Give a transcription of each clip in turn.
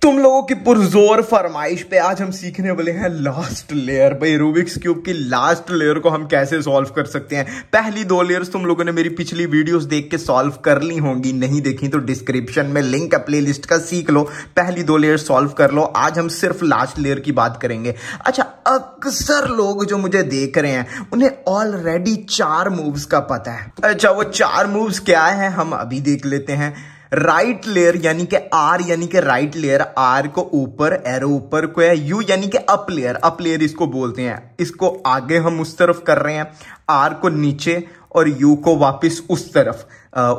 तुम लोगों की पुरजोर फरमाइश पे आज हम सीखने वाले हैं लास्ट लेयर। भाई रूबिक्स क्यूब की लास्ट लेयर को हम कैसे सॉल्व कर सकते हैं। पहली दो लेयर्स तुम लोगों ने मेरी पिछली वीडियोस देख के सॉल्व कर ली होंगी, नहीं देखी तो डिस्क्रिप्शन में लिंक है प्लेलिस्ट का, सीख लो, पहली दो लेयर सॉल्व कर लो। आज हम सिर्फ लास्ट लेयर की बात करेंगे। अच्छा, अक्सर लोग जो मुझे देख रहे हैं उन्हें ऑलरेडी 4 मूव्स का पता है। अच्छा, वो 4 मूव्स क्या है हम अभी देख लेते हैं। राइट लेयर यानी कि आर यानी कि राइट लेयर, आर को ऊपर, एरो ऊपर को है। यू यानी कि अप लेयर इसको बोलते हैं। इसको आगे हम उस तरफ कर रहे हैं, आर को नीचे और यू को वापस उस तरफ।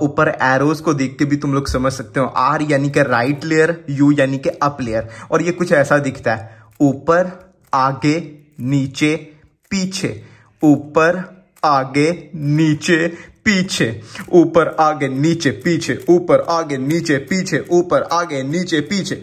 ऊपर एरोज को देख के भी तुम लोग समझ सकते हो, आर यानी कि राइट लेयर, यू यानी कि अप लेयर। और ये कुछ ऐसा दिखता है, ऊपर आगे नीचे पीछे, ऊपर आगे नीचे पीछे, ऊपर आगे नीचे पीछे, ऊपर आगे नीचे पीछे, ऊपर आगे नीचे पीछे।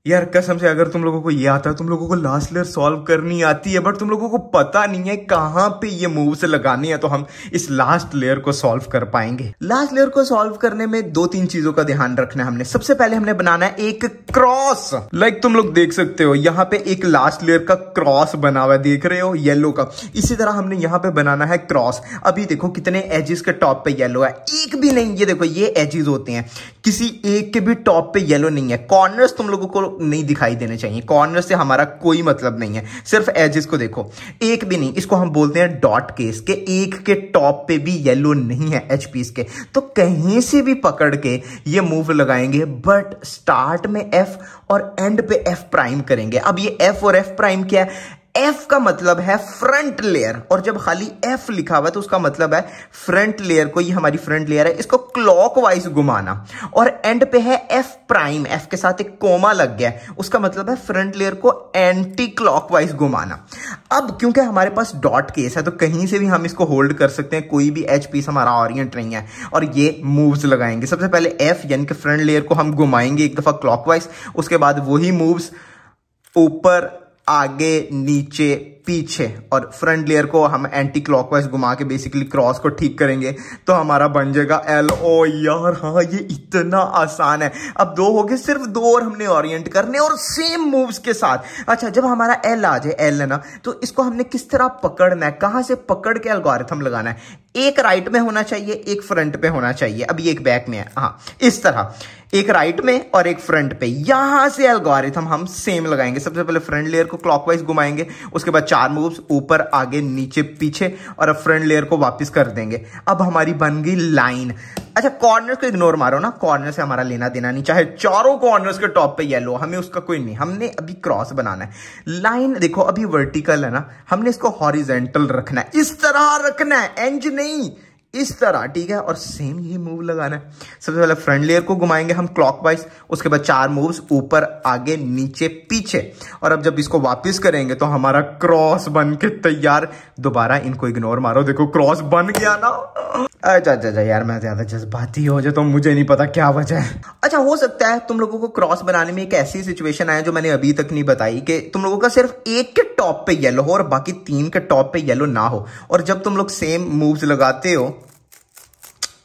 यार कसम से अगर तुम लोगों को ये आता है, तुम लोगों को लास्ट लेयर सॉल्व करनी आती है, बट तुम लोगों को पता नहीं है कहां पे ये मूव से लगानी है, तो हम इस लास्ट लेयर को सॉल्व कर पाएंगे। लास्ट लेयर को सॉल्व करने में 2-3 चीजों का ध्यान रखना है हमने। सबसे पहले हमने बनाना है एक क्रॉस। लाइक तुम लोग देख सकते हो यहां पे एक लास्ट लेयर का क्रॉस बना हुआ है, देख रहे हो, येलो का। इसी तरह हमने यहां पे बनाना है क्रॉस। अभी देखो कितने एजेस के टॉप पे येलो है, एक भी नहीं। ये देखो ये एजेस होते हैं, किसी एक के भी टॉप पे येलो नहीं है। कॉर्नर्स तुम लोगों को नहीं दिखाई देने चाहिए, कॉर्नर से हमारा कोई मतलब नहीं है, सिर्फ एजेस को देखो, एक भी नहीं। इसको हम बोलते हैं डॉट केस के, एक के टॉप पे भी येलो नहीं है एच पीस के, तो कहीं से भी पकड़ के ये मूव लगाएंगे, बट स्टार्ट में एफ और एंड पे एफ प्राइम करेंगे। अब ये एफ और एफ प्राइम क्या है? एफ का मतलब है फ्रंट लेयर, और जब खाली एफ लिखा हुआ है तो उसका मतलब है फ्रंट लेयर को, ये हमारी फ्रंट लेयर है, इसको क्लॉकवाइज घुमाना। और एंड पे है एफ प्राइम, एफ के साथ एक कोमा लग गया है, उसका मतलब है फ्रंट लेयर को एंटी क्लॉकवाइज घुमाना। अब क्योंकि हमारे पास डॉट केस है तो कहीं से भी हम इसको होल्ड कर सकते हैं, कोई भी एच पीस हमारा ऑरिएंट नहीं है, और ये मूव्स लगाएंगे। सबसे पहले एफ यानी कि फ्रंट लेयर को हम घुमाएंगे एक दफा क्लॉकवाइज, उसके बाद वही मूव्स ऊपर आगे नीचे पीछे, और फ्रंट लेयर को हम एंटी क्लॉकवाइज घुमा के बेसिकली क्रॉस को ठीक करेंगे, तो हमारा बन जाएगा एल। ओ यार हाँ, ये इतना आसान है। अब 2 हो गए, सिर्फ 2 और हमने ओरिएंट करने, और सेम मूव्स के साथ। अच्छा, जब हमारा एल आ जाए, एल है ना, तो इसको हमने किस तरह पकड़ना है, कहां से पकड़ के एल्गोरिथम लगाना है। एक राइट में होना चाहिए, एक फ्रंट पे होना चाहिए। अब ये एक बैक में है, हाँ इस तरह, एक राइट में और एक फ्रंट पे। यहां से एल्गोरिथम हम सेम लगाएंगे। सबसे पहले फ्रंट लेयर को क्लॉकवाइज घुमाएंगे, उसके बाद 4 मूव्स ऊपर आगे नीचे पीछे, और अब फ्रंट लेयर को वापस कर देंगे। अब हमारी बन गई लाइन। अच्छा, कॉर्नर्स को इग्नोर मारो ना, कॉर्नर से हमारा लेना देना नहीं, चाहे चारों कॉर्नर्स के टॉप पे येलो, हमें उसका कोई नहीं। हमने अभी क्रॉस बनाना है। लाइन देखो अभी वर्टिकल है ना, हमने इसको हॉरिजेंटल रखना है, इस तरह रखना है, एंज नहीं, इस तरह, ठीक है। और सेम ही मूव लगाना है। सबसे पहले फ्रंट लेयर को घुमाएंगे हम क्लॉकवाइज, उसके बाद 4 मूव्स ऊपर आगे नीचे पीछे, और अब जब इसको वापस करेंगे तो हमारा क्रॉस बन के तैयार। दोबारा इनको इग्नोर मारो, देखो क्रॉस बन गया ना। अच्छा यार, मैं ज्यादा जज्बाती हो जाता हूँ, मुझे नहीं पता क्या वजह है। अच्छा, हो सकता है तुम लोगों को क्रॉस बनाने में एक ऐसी सिचुएशन आए जो मैंने अभी तक नहीं बताई, कि तुम लोगों का सिर्फ एक के टॉप पे येलो हो और बाकी 3 के टॉप पे येलो ना हो, और जब तुम लोग सेम मूव्स लगाते हो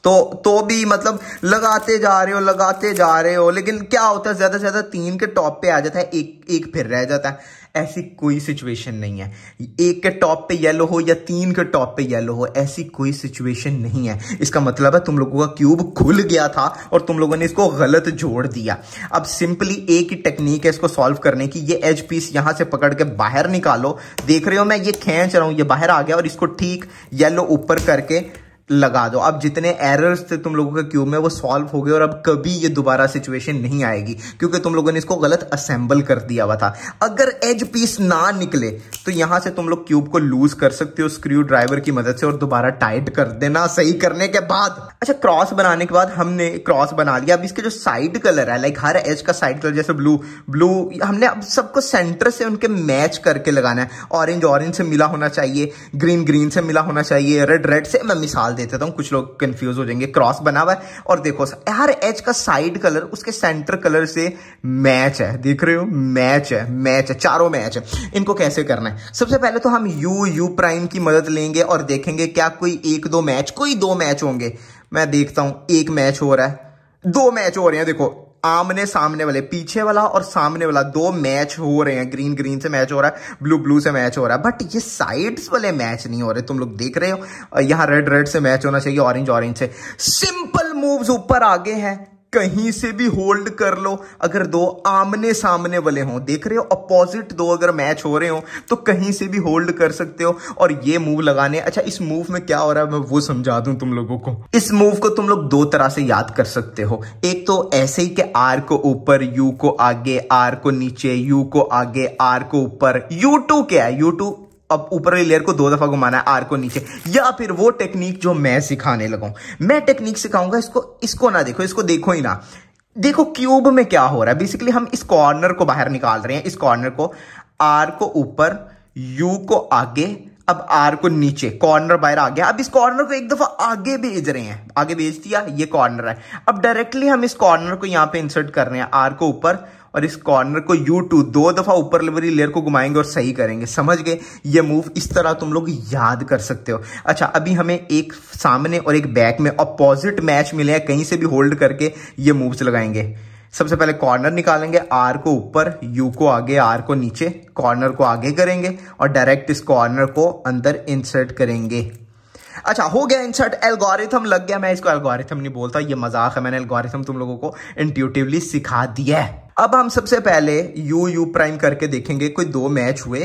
तो भी मतलब लगाते जा रहे हो, लेकिन क्या होता है, ज्यादा से ज्यादा 3 के टॉप पे आ जाता है, एक फिर रह जाता है। ऐसी कोई सिचुएशन नहीं है, एक के टॉप पे येलो हो या 3 के टॉप पे येलो हो, ऐसी कोई सिचुएशन नहीं है। इसका मतलब है तुम लोगों का क्यूब खुल गया था और तुम लोगों ने इसको गलत जोड़ दिया। अब सिंपली एक ही टेक्निक है इसको सॉल्व करने की। ये एज पीस यहां से पकड़ के बाहर निकालो, देख रहे हो मैं ये खींच रहा हूं, ये बाहर आ गया, और इसको ठीक येलो ऊपर करके लगा दो। अब जितने एरर्स थे तुम लोगों के क्यूब में वो सॉल्व हो गए, और अब कभी ये दोबारा सिचुएशन नहीं आएगी, क्योंकि तुम लोगों ने इसको गलत असेंबल कर दिया हुआ था। अगर एज पीस ना निकले तो यहां से तुम लोग क्यूब को लूज कर सकते हो स्क्रू ड्राइवर की मदद से, और दोबारा टाइट कर देना सही करने के बाद। अच्छा, क्रॉस बनाने के बाद हमने क्रॉस बना लिया। अब इसके जो साइड कलर है, लाइक हर एज का साइड कलर, जैसे ब्लू, हमने अब सबको सेंटर से उनके मैच करके लगाना है। ऑरेंज से मिला होना चाहिए, ग्रीन से मिला होना चाहिए, रेड से। मैं मिसाल देता हूं, कुछ लोग कंफ्यूज हो जाएंगे। क्रॉस बना हुआ है, और देखो हर एज का साइड कलर उसके सेंटर कलर से मैच है, देख रहे हो, मैच है, चारों मैच है। इनको कैसे करना है? सबसे पहले तो हम यू प्राइम की मदद लेंगे और देखेंगे क्या कोई 1-2 मैच, कोई 2 मैच होंगे। मैं देखता हूं, 1 मैच हो रहा है, 2 मैच हो रहे हैं, देखो आमने सामने वाले, पीछे वाला और सामने वाला दो मैच हो रहे हैं। ग्रीन ग्रीन से मैच हो रहा है, ब्लू ब्लू से मैच हो रहा है, बट ये साइड्स वाले मैच नहीं हो रहे। तुम लोग देख रहे हो, यहाँ रेड रेड से मैच होना चाहिए, ऑरेंज ऑरेंज से। सिंपल मूव्स ऊपर आगे हैं, कहीं से भी होल्ड कर लो। अगर दो आमने सामने वाले हों, देख रहे हो, अपोजिट दो अगर मैच हो रहे हो तो कहीं से भी होल्ड कर सकते हो और ये मूव लगाने। अच्छा, इस मूव में क्या हो रहा है मैं वो समझा दूं तुम लोगों को। इस मूव को तुम लोग दो तरह से याद कर सकते हो। एक तो ऐसे ही कि आर को ऊपर, यू को आगे, आर को नीचे, यू को आगे, आर को ऊपर। U2 क्या है? U2 अब ऊपर वाली लेयर को दो दफा घुमाना है, आर को नीचे। या फिर वो टेक्निक जो मैं सिखाने लगा हूं, मैं टेक्निक सिखाऊंगा। इसको ना देखो, इसको देखो ही ना। देखो क्यूब में क्या हो रहा है। बेसिकली हम इस कॉर्नर को बाहर निकाल रहे हैं, इस कॉर्नर को, आर को ऊपर, यू को आगे, अब आर को नीचे, कॉर्नर बाहर आ गया। अब इस कॉर्नर को एक दफा आगे भेज रहे हैं, आगे भेज दिया, ये कॉर्नर है। अब डायरेक्टली हम इस कॉर्नर को यहां पे इंसर्ट कर रहे हैं, आर को ऊपर, और इस कॉर्नर को U2 दो दफा ऊपर वाली लेयर को घुमाएंगे और सही करेंगे। समझ गए? ये मूव इस तरह तुम लोग याद कर सकते हो। अच्छा, अभी हमें एक सामने और एक बैक में अपोजिट मैच मिले हैं, कहीं से भी होल्ड करके ये मूव्स लगाएंगे। सबसे पहले कॉर्नर निकालेंगे, आर को ऊपर, यू को आगे, आर को नीचे, कॉर्नर को आगे करेंगे और डायरेक्ट इस कॉर्नर को अंदर इंसर्ट करेंगे। अच्छा, हो गया इंसर्ट, एल्गोरिथम लग गया। मैं इसको एल्गोरिथम नहीं बोलता, ये मजाक है। मैंने एल्गोरिथम तुम लोगों को इंट्यूटिवली सिखा दिया है। अब हम सबसे पहले यू प्राइम करके देखेंगे कोई दो मैच हुए,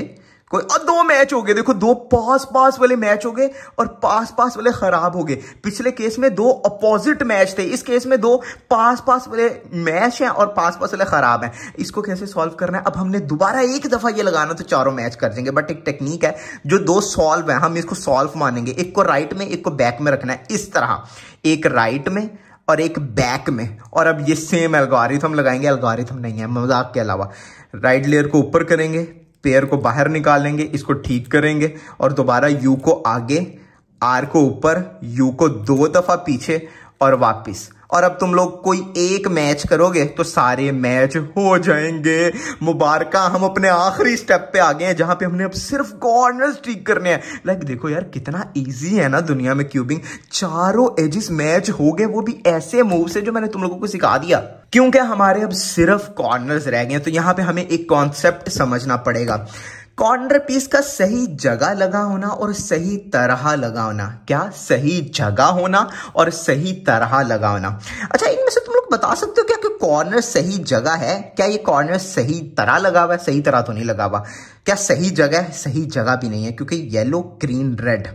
कोई और दो मैच हो गए। देखो, दो पास पास वाले मैच हो गए और पास पास वाले खराब हो गए। पिछले केस में दो अपोजिट मैच थे, इस केस में दो पास पास वाले मैच हैं और पास पास वाले खराब हैं। इसको कैसे सॉल्व करना है? अब हमने दोबारा एक दफा ये लगाना तो चारों मैच कर देंगे, बट एक टेक्निक है जो दो सॉल्व है, हम इसको सॉल्व मानेंगे। एक को राइट में, एक को बैक में रखना है, इस तरह, एक राइट में और एक बैक में। और अब ये सेम एल्गोरिथम लगाएंगे, एल्गोरिथम नहीं है, मजाक के अलावा। राइट लेयर को ऊपर करेंगे, पेयर को बाहर निकालेंगे, इसको ठीक करेंगे और दोबारा यू को आगे, आर को ऊपर, यू को दो दफा पीछे और वापिस। और अब तुम लोग कोई एक मैच करोगे तो सारे मैच हो जाएंगे। मुबारक, हम अपने आखिरी स्टेप पे आ गए हैं जहां पे हमने अब सिर्फ कॉर्नर्स ठीक करने हैं। लाइक देखो यार, कितना इजी है ना दुनिया में क्यूबिंग। चारों एजेस मैच हो गए, वो भी ऐसे मूव से जो मैंने तुम लोगों को सिखा दिया, क्योंकि हमारे अब सिर्फ कॉर्नर्स रह गए हैं। तो यहां पे हमें एक कॉन्सेप्ट समझना पड़ेगा। कॉर्नर पीस का सही जगह लगा होना और सही तरह लगा होना। क्या? सही जगह होना और सही तरह लगा होना। अच्छा, इनमें से तुम लोग बता सकते हो क्या कि कॉर्नर सही जगह है? क्या ये कॉर्नर सही तरह लगा हुआ है? सही तरह तो नहीं लगा हुआ। क्या सही जगह है? सही जगह भी नहीं है, क्योंकि yellow green red,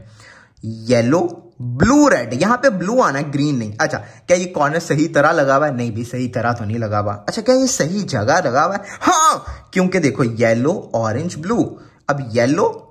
yellow blue red, यहां पे ब्लू आना है, ग्रीन नहीं। अच्छा, क्या ये कॉर्नर सही तरह लगा हुआ है? नहीं भी, सही तरह तो नहीं लगा हुआ। अच्छा, क्या ये सही जगह लगा हुआ है? हाँ, क्योंकि देखो येलो ऑरेंज ब्लू, अब येलो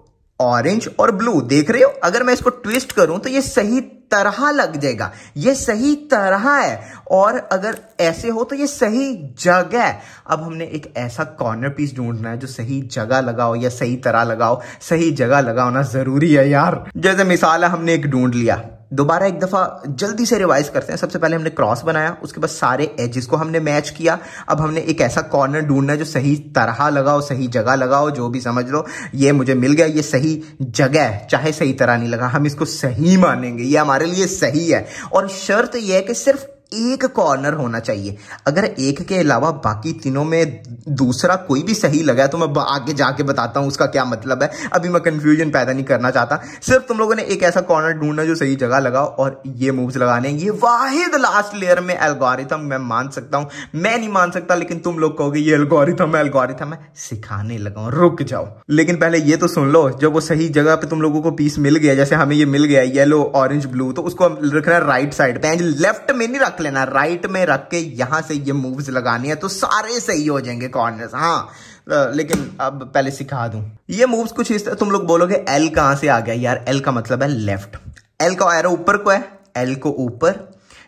ऑरेंज और ब्लू देख रहे हो, अगर मैं इसको ट्विस्ट करूं तो ये सही तरह लग जाएगा, ये सही तरह है। और अगर ऐसे हो तो ये सही जगह है। अब हमने एक ऐसा कॉर्नर पीस ढूंढना है जो सही जगह लगाओ या सही तरह लगाओ। सही जगह लगाना जरूरी है यार। जैसे मिसाल है, हमने एक ढूंढ लिया, दोबारा एक दफा जल्दी से रिवाइज करते हैं। सबसे पहले हमने क्रॉस बनाया, उसके बाद सारे एजेस को हमने मैच किया। अब हमने एक ऐसा कॉर्नर ढूंढना है जो सही तरह लगाओ, सही जगह लगाओ, जो भी समझ लो। ये मुझे मिल गया, ये सही जगह है, चाहे सही तरह नहीं लगा, हम इसको सही मानेंगे, ये हमारे लिए सही है। और शर्त यह है कि सिर्फ एक कॉर्नर होना चाहिए। अगर एक के अलावा बाकी तीनों में दूसरा कोई भी सही लगा तो मैं आगे जाके बताता हूं उसका क्या मतलब है। अभी मैं कंफ्यूजन पैदा नहीं करना चाहता। सिर्फ तुम लोगों ने एक ऐसा कॉर्नर ढूंढना जो सही जगह लगाओ और ये मूव्स लगाने। ये वाहिद लास्ट लेयर में एल्गोरिथम मैं मान सकता हूं, मैं नहीं मान सकता, लेकिन तुम लोग कहोगे ये एल्गोरिथम है, सिखाने लगा हूं, रुक जाओ। लेकिन पहले ये तो सुन लो, जब वो सही जगह पे तुम लोगों को पीस मिल गया, जैसे हमें ये मिल गया येलो ऑरेंज ब्लू, तो उसको रखना है राइट साइड पे, लेफ्ट में नहीं रख लेना, राइट में रख के यहां से ये मूव्स लगानी है तो सारे सही हो जाएंगे कॉर्नर्स। हाँ, लेकिन अब पहले सिखा दूं ये मूव्स कुछ इस तरह। तुम लोग बोलोगे एल कहां से आ गया यार? एल का मतलब है लेफ्ट। एल का एरो ऊपर को है, एल को ऊपर,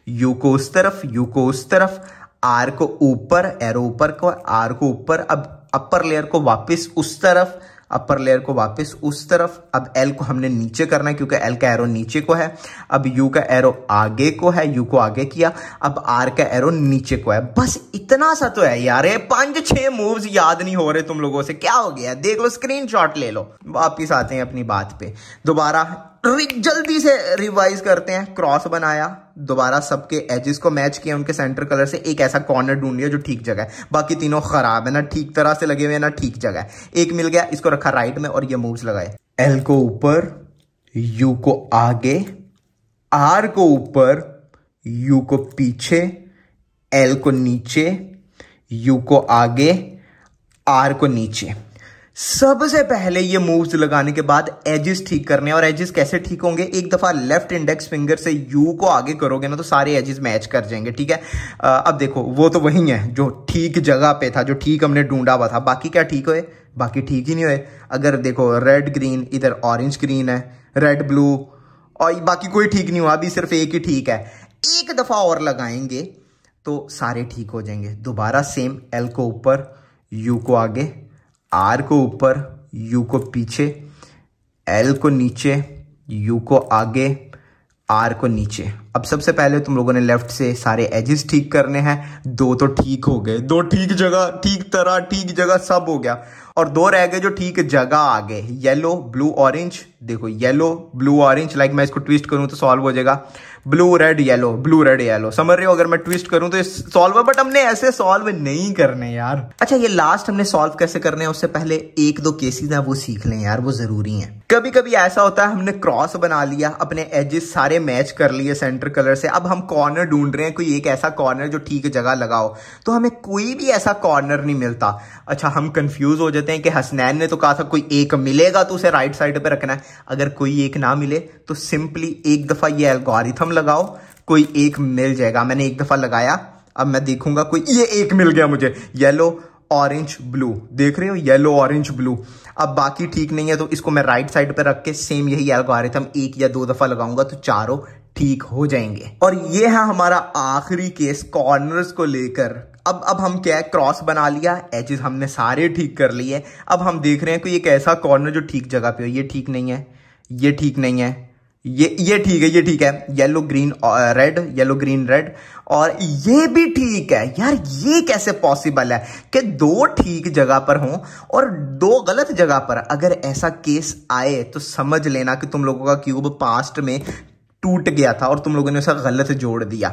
यू को उस तरफ, यू को उस तरफ, आर को ऊपर, एरो ऊपर को, आर को ऊपर। अब अपर लेयर को वापस उस तरफ, अपर लेयर को वापस उस तरफ। अब एल को हमने नीचे करना है क्योंकि एल का एरो नीचे को है। अब यू का एरो आगे को है, यू को आगे किया। अब आर का एरो नीचे को है। बस इतना सा तो है यार, ये 5-6 मूव्स याद नहीं हो रहे तुम लोगों से, क्या हो गया? देख लो, स्क्रीनशॉट ले लो। वापिस आते हैं अपनी बात पे दोबारा। जल्दी से रिवाइज करते हैं। क्रॉस बनाया, दोबारा सबके एजेस को मैच किया उनके सेंटर कलर से, एक ऐसा कॉर्नर ढूंढ लिया जो ठीक जगह है, बाकी तीनों खराब है, ना ठीक तरह से लगे हुए हैं ना ठीक जगह है। एक मिल गया, इसको रखा राइट में और ये मूव्स लगाए। एल को ऊपर, यू को आगे, आर को ऊपर, यू को पीछे, एल को नीचे, यू को आगे, आर को नीचे। सबसे पहले ये मूव्स लगाने के बाद एजेस ठीक करने हैं। और एजेस कैसे ठीक होंगे? एक दफा लेफ्ट इंडेक्स फिंगर से यू को आगे करोगे ना तो सारे एजेस मैच कर जाएंगे, ठीक है। अब देखो वो तो वही है जो ठीक जगह पे था, जो ठीक हमने ढूंढा हुआ था। बाकी क्या ठीक हुए? बाकी ठीक ही नहीं हुए। अगर देखो रेड ग्रीन, इधर ऑरेंज ग्रीन है, रेड ब्लू, और बाकी कोई ठीक नहीं हुआ, अभी सिर्फ एक ही ठीक है। एक दफा और लगाएंगे तो सारे ठीक हो जाएंगे। दोबारा सेम, एल को ऊपर, यू को आगे, आर को ऊपर, यू को पीछे, एल को नीचे, यू को आगे, आर को नीचे। अब सबसे पहले तुम लोगों ने लेफ्ट से सारे एजेस ठीक करने हैं। दो तो ठीक हो गए, दो ठीक जगह, ठीक तरह, ठीक जगह सब हो गया। और दो रह गए जो ठीक जगह आ गए, येलो ब्लू ऑरेंज। देखो येलो ब्लू ऑरेंज, लाइक मैं इसको ट्विस्ट करूं तो सॉल्व हो जाएगा। Blue red yellow, blue red yellow, समझ रहे हो? अगर मैं ट्विस्ट करूं तो सॉल्व है, बट हमने ऐसे सॉल्व नहीं करने यार। अच्छा, ये लास्ट हमने सॉल्व कैसे करने हैं उससे पहले एक दो केसेस हैं वो सीख लें यार, वो जरूरी है। कभी कभी ऐसा होता है हमने क्रॉस बना लिया, अपने एजेस सारे मैच कर लिए सेंटर कलर से, अब हम कॉर्नर ढूंढ रहे हैं, कोई एक ऐसा कॉर्नर जो ठीक जगह लगाओ, तो हमें कोई भी ऐसा कॉर्नर नहीं मिलता। अच्छा, हम कंफ्यूज हो जाते हैं कि हसनैन ने तो कहा था कोई एक मिलेगा तो उसे राइट साइड पे रखना है। अगर कोई एक ना मिले तो सिंपली एक दफा ये एल्गोरिथम लगाओ, कोई एक मिल जाएगा। मैंने एक दफा लगाया, अब मैं देखूंगा कोई, ये एक मिल गया मुझे, येलो ऑरेंज ब्लू, देख रहे हो, येलो ऑरेंज ब्लू। अब बाकी ठीक नहीं है तो इसको मैं राइट साइड पे रख के सेम यही एल्गोरिथम एक या दो दफा लगाऊंगा तो चारों ठीक हो जाएंगे। और ये है हमारा आखिरी केस कॉर्नर्स को लेकर। अब हम क्या है, क्रॉस बना लिया, एजेस हमने सारे ठीक कर लिए। अब हम देख रहे हैं कोई एक ऐसा कॉर्नर जो ठीक जगह पे हो। ये ठीक नहीं है, ये ठीक नहीं है, ये ठीक है, ये ठीक है, yellow green red, yellow green red, और ये भी ठीक है। यार ये कैसे पॉसिबल है कि दो ठीक जगह पर हों और दो गलत जगह पर? अगर ऐसा केस आए तो समझ लेना कि तुम लोगों का क्यूब पास्ट में टूट गया था और तुम लोगों ने उसे गलत जोड़ दिया।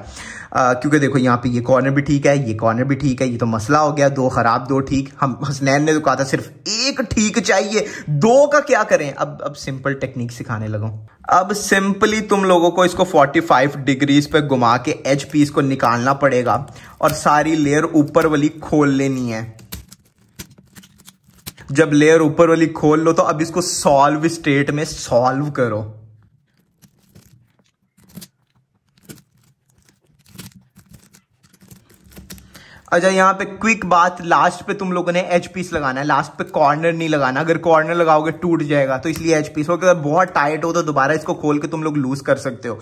क्योंकि देखो यहाँ पे ये कॉर्नर भी ठीक है, ये कॉर्नर भी ठीक है, ये तो मसला हो गया, दो खराब दो ठीक। हम हसनैन ने तो कहा था सिर्फ एक ठीक चाहिए, दो का क्या करें? अब सिंपल टेक्निक सिखाने लगा। अब सिंपली तुम लोगों को इसको 45 डिग्रीज पे घुमा के एच पीस को निकालना पड़ेगा और सारी लेयर ऊपर वाली खोल लेनी है। जब लेयर ऊपर वाली खोल लो तो अब इसको सॉल्व स्टेट में सॉल्व करो। अच्छा, यहाँ पे क्विक बात, लास्ट पे तुम लोगों ने एच पीस लगाना है, लास्ट पे कॉर्नर नहीं लगाना। अगर कॉर्नर लगाओगे टूट जाएगा, तो इसलिए एच पीस हो। अगर बहुत टाइट हो तो दोबारा इसको खोल के तुम लोग लूज कर सकते हो।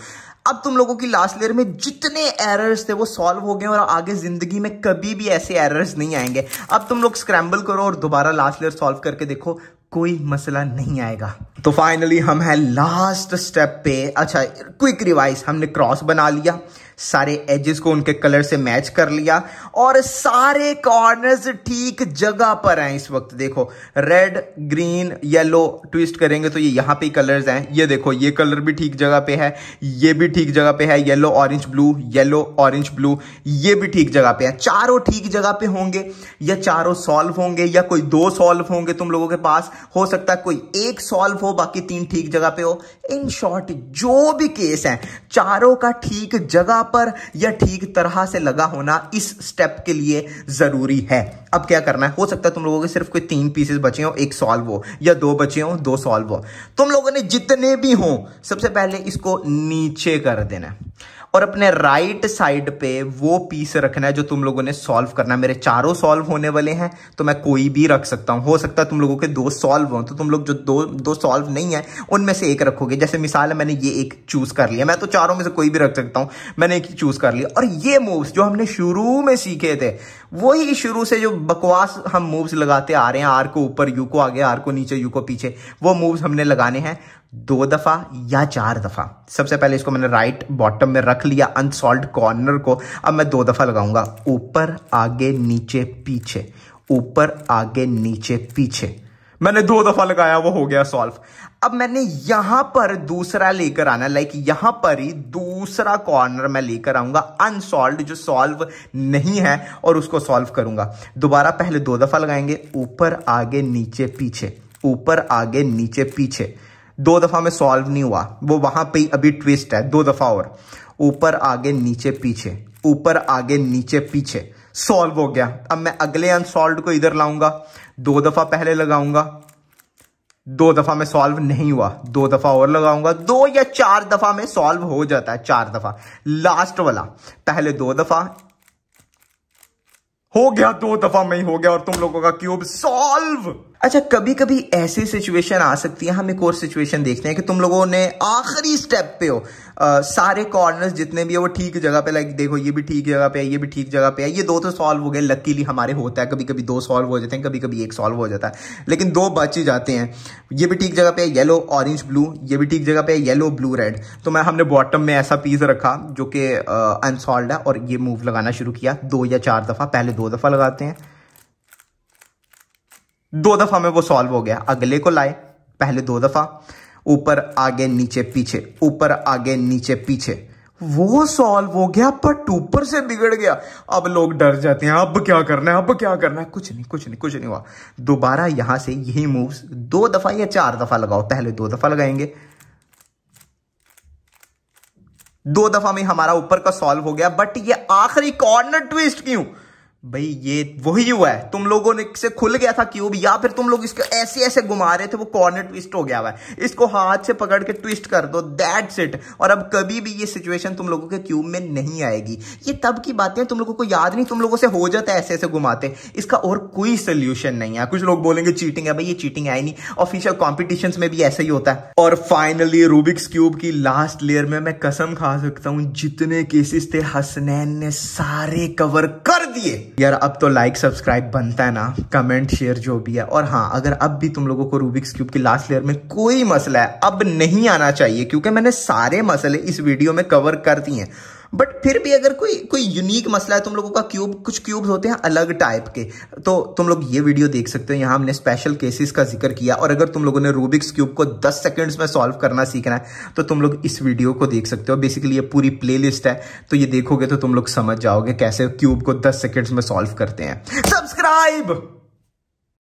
अब तुम लोगों की लास्ट लेयर में जितने एरर्स थे वो सॉल्व हो गए और आगे जिंदगी में कभी भी ऐसे एरर्स नहीं आएंगे। अब तुम लोग स्क्रैम्बल करो और दोबारा लास्ट लेयर सॉल्व करके देखो, कोई मसला नहीं आएगा। तो फाइनली हम हैं लास्ट स्टेप पे। अच्छा, क्विक रिवाइज, हमने क्रॉस बना लिया, सारे एजेस को उनके कलर से मैच कर लिया और सारे कॉर्नर्स ठीक जगह पर हैं इस वक्त। देखो रेड ग्रीन येलो, ट्विस्ट करेंगे तो ये यहाँ पे कलर्स हैं। ये देखो ये कलर भी ठीक जगह पे है, ये भी ठीक जगह पे है, yellow orange blue, yellow orange blue, ये भी ठीक जगह पे है। चारों ठीक जगह पे होंगे या चारों सॉल्व होंगे या कोई दो सॉल्व होंगे तुम लोगों के पास। हो सकता है कोई एक सॉल्व हो, बाकी तीन ठीक जगह पे हो। इन शॉर्ट जो भी केस है, चारों का ठीक जगह पर या ठीक तरह से लगा होना इस स्टेप के लिए जरूरी है। अब क्या करना है, हो सकता है तुम लोगों के सिर्फ कोई 3 पीसेस बचे हो, एक सॉल्व हो, या 2 बचे हो, 2 सॉल्व हो। तुम लोगों ने जितने भी हो सबसे पहले इसको नीचे कर देना है और अपने राइट साइड पे वो पीस रखना है जो तुम लोगों ने सॉल्व करना है। मेरे चारों सॉल्व होने वाले हैं तो मैं कोई भी रख सकता हूं। हो सकता है तुम लोगों के 2 सॉल्व हो तो तुम लोग जो दो सॉल्व नहीं है उनमें से एक रखोगे। जैसे मिसाल है, मैंने ये एक चूज कर लिया, मैं तो चारों में से कोई भी रख सकता हूं, मैंने एक ही चूज कर लिया। और ये मूव्स जो हमने शुरू में सीखे थे, वही शुरू से जो बकवास हम मूव्स लगाते आ रहे हैं, आर को ऊपर, यू को आगे, आर को नीचे, यू को पीछे, वो मूव्स हमने लगाने हैं 2 दफा या 4 दफा। सबसे पहले इसको मैंने राइट बॉटम में रख लिया, अनसॉल्व्ड कॉर्नर को। अब मैं 2 दफा लगाऊंगा, ऊपर आगे नीचे पीछे, ऊपर आगे नीचे पीछे। मैंने 2 दफा लगाया, वो हो गया सॉल्व। अब मैंने यहां पर दूसरा लेकर आना, लाइक यहां पर ही दूसरा कॉर्नर मैं लेकर आऊंगा अनसॉल्व्ड, जो सॉल्व नहीं है, और उसको सॉल्व करूंगा। दोबारा पहले 2 दफा लगाएंगे, ऊपर आगे नीचे पीछे, ऊपर आगे नीचे पीछे। 2 दफा में सॉल्व नहीं हुआ, वो वहां पे अभी ट्विस्ट है। 2 दफा और, ऊपर आगे नीचे पीछे, ऊपर आगे नीचे पीछे, सॉल्व हो गया। अब मैं अगले अनसॉल्व्ड को इधर लाऊंगा, 2 दफा पहले लगाऊंगा, 2 दफा में सॉल्व नहीं हुआ, 2 दफा और लगाऊंगा, 2 या 4 दफा में सॉल्व हो जाता है, 4 दफा। लास्ट वाला पहले 2 दफा हो गया, 2 दफा में ही हो गया, और तुम लोगों का क्यूब सॉल्व। अच्छा, कभी कभी ऐसी सिचुएशन आ सकती है, हम एक और सिचुएशन देखते हैं कि तुम लोगों ने आखिरी स्टेप पे हो, सारे कॉर्नर्स जितने भी है वो ठीक जगह पे, लाइक देखो ये भी ठीक जगह पे है, ये भी ठीक जगह पे है, ये 2 तो सॉल्व हो गए। लकीली हमारे होता है कभी कभी 2 सॉल्व हो जाते हैं, कभी कभी 1 सॉल्व हो जाता है, लेकिन 2 बच ही जाते हैं। ये भी ठीक जगह पे है, येलो ऑरेंज ब्लू, ये भी ठीक जगह पे है, येलो ब्लू रेड। तो हमने बॉटम में ऐसा पीस रखा जो कि अनसॉल्व्ड है, और ये मूव लगाना शुरू किया 2 या 4 दफा। पहले 2 दफा लगाते हैं, 2 दफा में वो सॉल्व हो गया। अगले को लाए, पहले 2 दफा, ऊपर आगे नीचे पीछे, ऊपर आगे नीचे पीछे, वो सॉल्व हो गया, बट ऊपर से बिगड़ गया। अब लोग डर जाते हैं, अब क्या करना है, अब क्या करना है। कुछ नहीं, कुछ नहीं, कुछ नहीं हुआ। दोबारा यहां से यही मूव्स 2 दफा या 4 दफा लगाओ। पहले 2 दफा लगाएंगे, 2 दफा में हमारा ऊपर का सॉल्व हो गया, बट ये आखिरी कॉर्नर ट्विस्ट क्यों? भाई ये वही हुआ है, तुम लोगों ने से खुल गया था क्यूब, या फिर तुम लोग इसको ऐसे ऐसे घुमा रहे थे, वो कॉर्नर ट्विस्ट हो गया हुआ है। इसको हाथ से पकड़ के ट्विस्ट कर दो, दैट्स इट। और अब कभी भी ये सिचुएशन तुम लोगों के क्यूब में नहीं आएगी। ये तब की बातें तुम लोगों को याद नहीं, तुम लोगों से हो जाता है ऐसे ऐसे घुमाते। इसका और कोई सोल्यूशन नहीं है। कुछ लोग बोलेंगे चीटिंग है, भाई ये चीटिंग है नहीं, ऑफिशियल कॉम्पिटिशन्स में भी ऐसा ही होता है। और फाइनली रूबिक्स क्यूब की लास्ट लेयर में मैं कसम खा सकता हूं, जितने केसेस थे हसनैन ने सारे कवर कर दिए। यार अब तो लाइक सब्सक्राइब बनता है ना, कमेंट शेयर जो भी है। और हाँ, अगर अब भी तुम लोगों को रूबिक्स क्यूब की लास्ट लेयर में कोई मसला है, अब नहीं आना चाहिए, क्योंकि मैंने सारे मसले इस वीडियो में कवर कर दिए हैं। बट फिर भी अगर कोई यूनिक मसला है तुम लोगों का, कुछ क्यूब्स होते हैं अलग टाइप के, तो तुम लोग ये वीडियो देख सकते हो। यहाँ हमने स्पेशल केसेस का जिक्र किया। और अगर तुम लोगों ने रूबिक्स क्यूब को 10 सेकंड्स में सॉल्व करना सीखना है तो तुम लोग इस वीडियो को देख सकते हो। बेसिकली ये पूरी प्लेलिस्ट है, तो ये देखोगे तो तुम लोग समझ जाओगे कैसे क्यूब को 10 सेकंड्स में सॉल्व करते हैं। सब्सक्राइब।